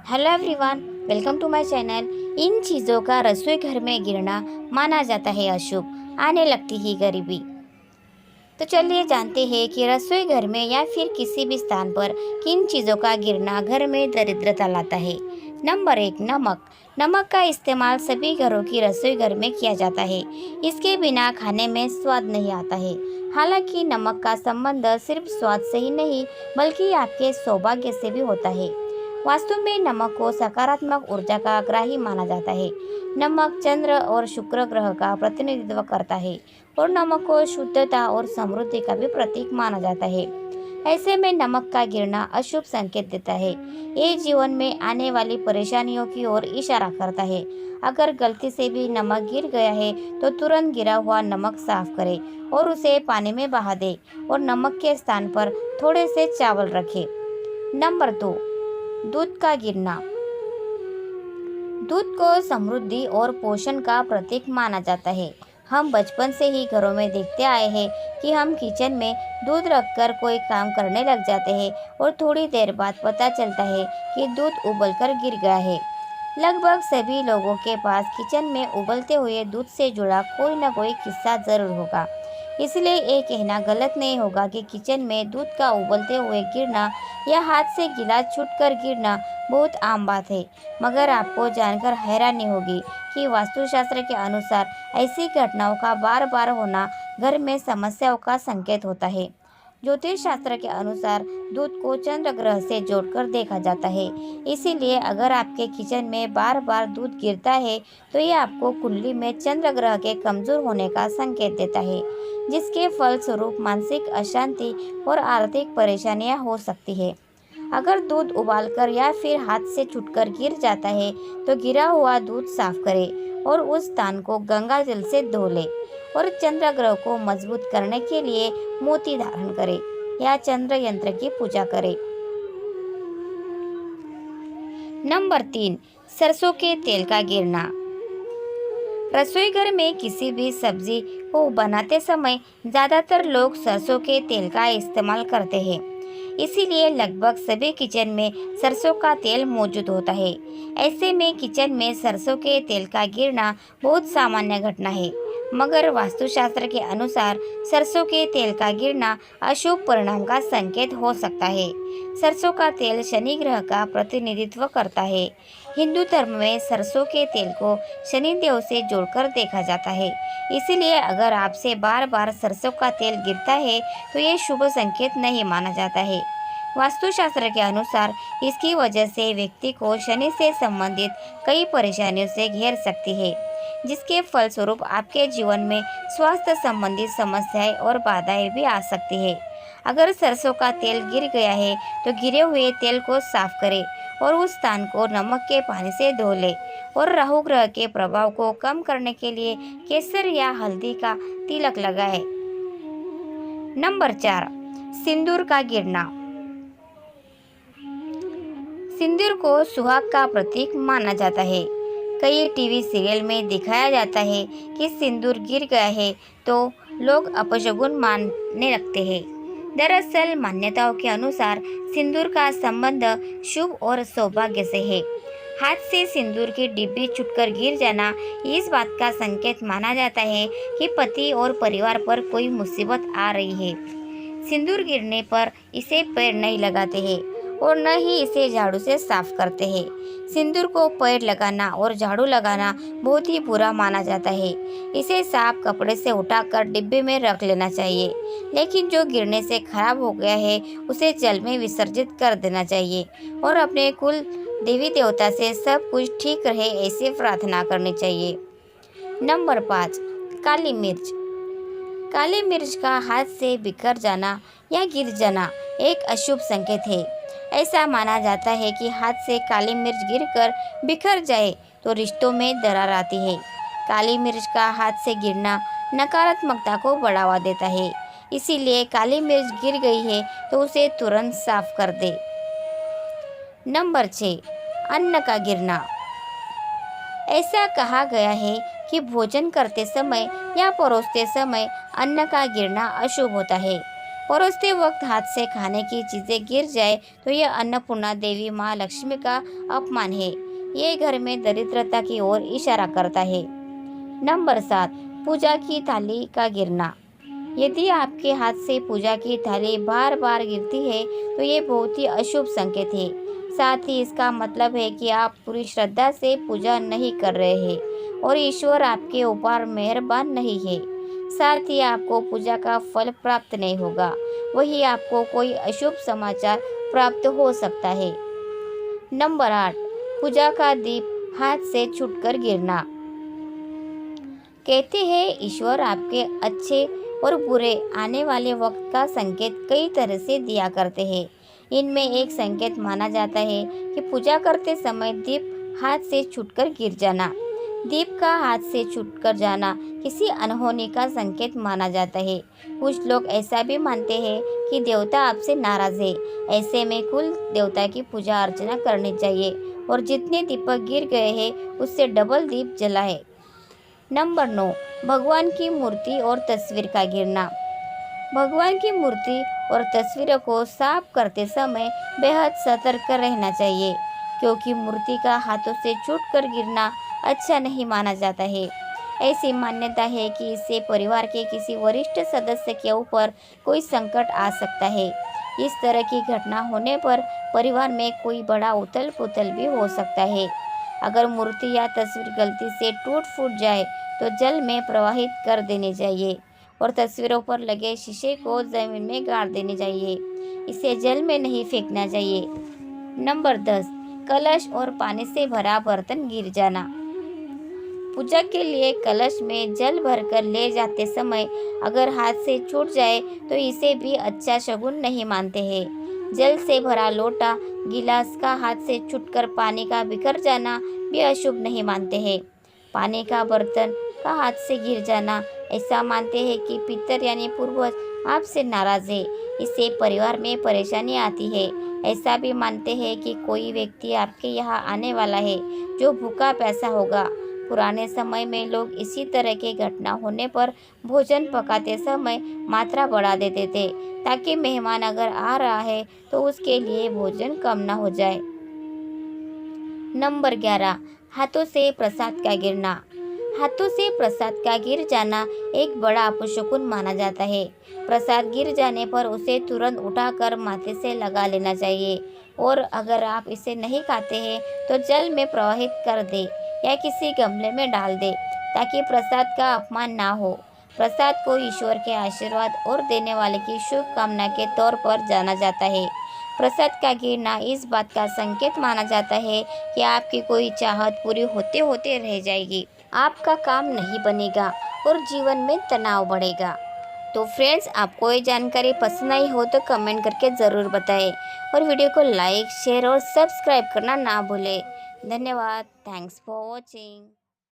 Hello everyone, welcome to my channel. इन चीज़ों का रसोई घर में गिरना माना जाता है अशुभ, आने लगती ही गरीबी। तो चलिए जानते हैं कि रसोई घर में या फिर किसी भी स्थान पर किन चीज़ों का गिरना घर में दरिद्रता लाता है। नंबर 1, नमक। नमक का इस्तेमाल सभी घरों की रसोई घर में किया जाता है। इसके बिना खाने में स्वाद नहीं आता है। हालांकि नमक का संबंध सिर्फ स्वाद से ही नहीं बल्कि आपके सौभाग्य से भी होता है। वास्तु में नमक को सकारात्मक ऊर्जा का ग्राही माना जाता है। नमक चंद्र और शुक्र ग्रह का प्रतिनिधित्व करता है और नमक को शुद्धता और समृद्धि का भी प्रतीक माना जाता है। ऐसे में नमक का गिरना अशुभ संकेत देता है। ये जीवन में आने वाली परेशानियों की ओर इशारा करता है। अगर गलती से भी नमक गिर गया है तो तुरंत गिरा हुआ नमक साफ करें और उसे पानी में बहा दें और नमक के स्थान पर थोड़े से चावल रखें। नंबर 2, दूध का गिरना। दूध को समृद्धि और पोषण का प्रतीक माना जाता है। हम बचपन से ही घरों में देखते आए हैं कि हम किचन में दूध रखकर कोई काम करने लग जाते हैं और थोड़ी देर बाद पता चलता है कि दूध उबलकर गिर गया है। लगभग सभी लोगों के पास किचन में उबलते हुए दूध से जुड़ा कोई न कोई किस्सा जरूर होगा। इसलिए ये कहना गलत नहीं होगा कि किचन में दूध का उबलते हुए गिरना या हाथ से गिलास छूटकर गिरना बहुत आम बात है। मगर आपको जानकर हैरानी होगी कि वास्तुशास्त्र के अनुसार ऐसी घटनाओं का बार बार होना घर में समस्याओं का संकेत होता है। ज्योतिष शास्त्र के अनुसार दूध को चंद्र ग्रह से जोड़कर देखा जाता है। इसीलिए अगर आपके किचन में बार बार दूध गिरता है तो ये आपको कुंडली में चंद्र ग्रह के कमजोर होने का संकेत देता है, जिसके फलस्वरूप मानसिक अशांति और आर्थिक परेशानियां हो सकती है। अगर दूध उबालकर या फिर हाथ से छूटकर गिर जाता है तो गिरा हुआ दूध साफ करें और उस स्थान को गंगा जल से धो लें और चंद्र ग्रह को मजबूत करने के लिए मोती धारण करें या चंद्र यंत्र की पूजा करें। नंबर 3, सरसों के तेल का गिरना। रसोई घर में किसी भी सब्जी को बनाते समय ज़्यादातर लोग सरसों के तेल का इस्तेमाल करते हैं। इसीलिए लगभग सभी किचन में सरसों का तेल मौजूद होता है। ऐसे में किचन में सरसों के तेल का गिरना बहुत सामान्य घटना है। मगर वास्तुशास्त्र के अनुसार सरसों के तेल का गिरना अशुभ परिणाम का संकेत हो सकता है। सरसों का तेल शनि ग्रह का प्रतिनिधित्व करता है। हिंदू धर्म में सरसों के तेल को शनि देव से जोड़कर देखा जाता है। इसीलिए अगर आपसे बार बार सरसों का तेल गिरता है तो ये शुभ संकेत नहीं माना जाता है। वास्तुशास्त्र के अनुसार इसकी वजह से व्यक्ति को शनि से संबंधित कई परेशानियों से घेर सकती है, जिसके फलस्वरूप आपके जीवन में स्वास्थ्य संबंधी समस्याएं और बाधाएं भी आ सकती है। अगर सरसों का तेल गिर गया है तो गिरे हुए तेल को साफ करें और उस स्थान को नमक के पानी से धो लें और राहु ग्रह के प्रभाव को कम करने के लिए केसर या हल्दी का तिलक लगाएं। नंबर 4, सिंदूर का गिरना। सिंदूर को सुहाग का प्रतीक माना जाता है। कई टीवी सीरियल में दिखाया जाता है कि सिंदूर गिर गया है तो लोग अपशगुन मानने लगते हैं। दरअसल मान्यताओं के अनुसार सिंदूर का संबंध शुभ और सौभाग्य से है। हाथ से सिंदूर की डिब्बी छूटकर गिर जाना इस बात का संकेत माना जाता है कि पति और परिवार पर कोई मुसीबत आ रही है। सिंदूर गिरने पर इसे पैर नहीं लगाते हैं और न ही इसे झाड़ू से साफ करते हैं। सिंदूर को पैर लगाना और झाड़ू लगाना बहुत ही बुरा माना जाता है। इसे साफ कपड़े से उठाकर डिब्बे में रख लेना चाहिए, लेकिन जो गिरने से खराब हो गया है उसे जल में विसर्जित कर देना चाहिए और अपने कुल देवी देवता से सब कुछ ठीक रहे ऐसी प्रार्थना करनी चाहिए। नंबर 5, काली मिर्च। काली मिर्च का हाथ से बिखर जाना या गिर जाना एक अशुभ संकेत है। ऐसा माना जाता है कि हाथ से काली मिर्च गिरकर बिखर जाए तो रिश्तों में दरार आती है। काली मिर्च का हाथ से गिरना नकारात्मकता को बढ़ावा देता है। इसीलिए काली मिर्च गिर गई है तो उसे तुरंत साफ कर दे। नंबर 6, अन्न का गिरना। ऐसा कहा गया है कि भोजन करते समय या परोसते समय अन्न का गिरना अशुभ होता है। परोसते वक्त हाथ से खाने की चीज़ें गिर जाए तो यह अन्नपूर्णा देवी माँ लक्ष्मी का अपमान है। ये घर में दरिद्रता की ओर इशारा करता है। नंबर 7, पूजा की थाली का गिरना। यदि आपके हाथ से पूजा की थाली बार बार गिरती है तो ये बहुत ही अशुभ संकेत है। साथ ही इसका मतलब है कि आप पूरी श्रद्धा से पूजा नहीं कर रहे हैं और ईश्वर आपके ऊपर मेहरबान नहीं है। साथ ही आपको पूजा का फल प्राप्त नहीं होगा, वही आपको कोई अशुभ समाचार प्राप्त हो सकता है। नंबर 8, पूजा का दीप हाथ से छूटकर गिरना। कहते हैं ईश्वर आपके अच्छे और बुरे आने वाले वक्त का संकेत कई तरह से दिया करते हैं। इनमें एक संकेत माना जाता है कि पूजा करते समय दीप हाथ से छूटकर गिर जाना। दीप का हाथ से छूटकर जाना किसी अनहोनी का संकेत माना जाता है। कुछ लोग ऐसा भी मानते हैं कि देवता आपसे नाराज है। ऐसे में कुल देवता की पूजा अर्चना करनी चाहिए और जितने दीपक गिर गए हैं उससे डबल दीप जलाएं। नंबर 9, भगवान की मूर्ति और तस्वीर का गिरना। भगवान की मूर्ति और तस्वीरों को साफ करते समय बेहद सतर्क रहना चाहिए, क्योंकि मूर्ति का हाथों से छूटकर गिरना अच्छा नहीं माना जाता है। ऐसी मान्यता है कि इससे परिवार के किसी वरिष्ठ सदस्य के ऊपर कोई संकट आ सकता है। इस तरह की घटना होने पर परिवार में कोई बड़ा उथल पुथल भी हो सकता है। अगर मूर्ति या तस्वीर गलती से टूट फूट जाए तो जल में प्रवाहित कर देनी चाहिए और तस्वीरों पर लगे शीशे को जमीन में गाड़ देनी चाहिए। इसे जल में नहीं फेंकना चाहिए। नंबर 10, कलश और पानी से भरा बर्तन गिर जाना। पूजा के लिए कलश में जल भरकर ले जाते समय अगर हाथ से छूट जाए तो इसे भी अच्छा शगुन नहीं मानते हैं। जल से भरा लोटा, गिलास का हाथ से छूटकर पानी का बिखर जाना भी अशुभ नहीं मानते हैं। पानी का बर्तन का हाथ से गिर जाना ऐसा मानते हैं कि पितर यानी पूर्वज आपसे नाराज है, इससे परिवार में परेशानी आती है। ऐसा भी मानते हैं कि कोई व्यक्ति आपके यहाँ आने वाला है जो भूखा प्यासा होगा। पुराने समय में लोग इसी तरह की घटना होने पर भोजन पकाते समय मात्रा बढ़ा देते थे, ताकि मेहमान अगर आ रहा है तो उसके लिए भोजन कम ना हो जाए। नंबर 11, हाथों से प्रसाद का गिरना। हाथों से प्रसाद का गिर जाना एक बड़ा अपशकुन माना जाता है। प्रसाद गिर जाने पर उसे तुरंत उठाकर माथे से लगा लेना चाहिए और अगर आप इसे नहीं खाते हैं तो जल में प्रवाहित कर दें या किसी गमले में डाल दें, ताकि प्रसाद का अपमान ना हो। प्रसाद को ईश्वर के आशीर्वाद और देने वाले की शुभकामना के तौर पर जाना जाता है। प्रसाद का गिरना इस बात का संकेत माना जाता है कि आपकी कोई चाहत पूरी होते होते रह जाएगी, आपका काम नहीं बनेगा और जीवन में तनाव बढ़ेगा। तो फ्रेंड्स, आपको ये जानकारी पसंद आई हो तो कमेंट करके ज़रूर बताएं और वीडियो को लाइक, शेयर और सब्सक्राइब करना ना भूलें। धन्यवाद। Thanks for watching.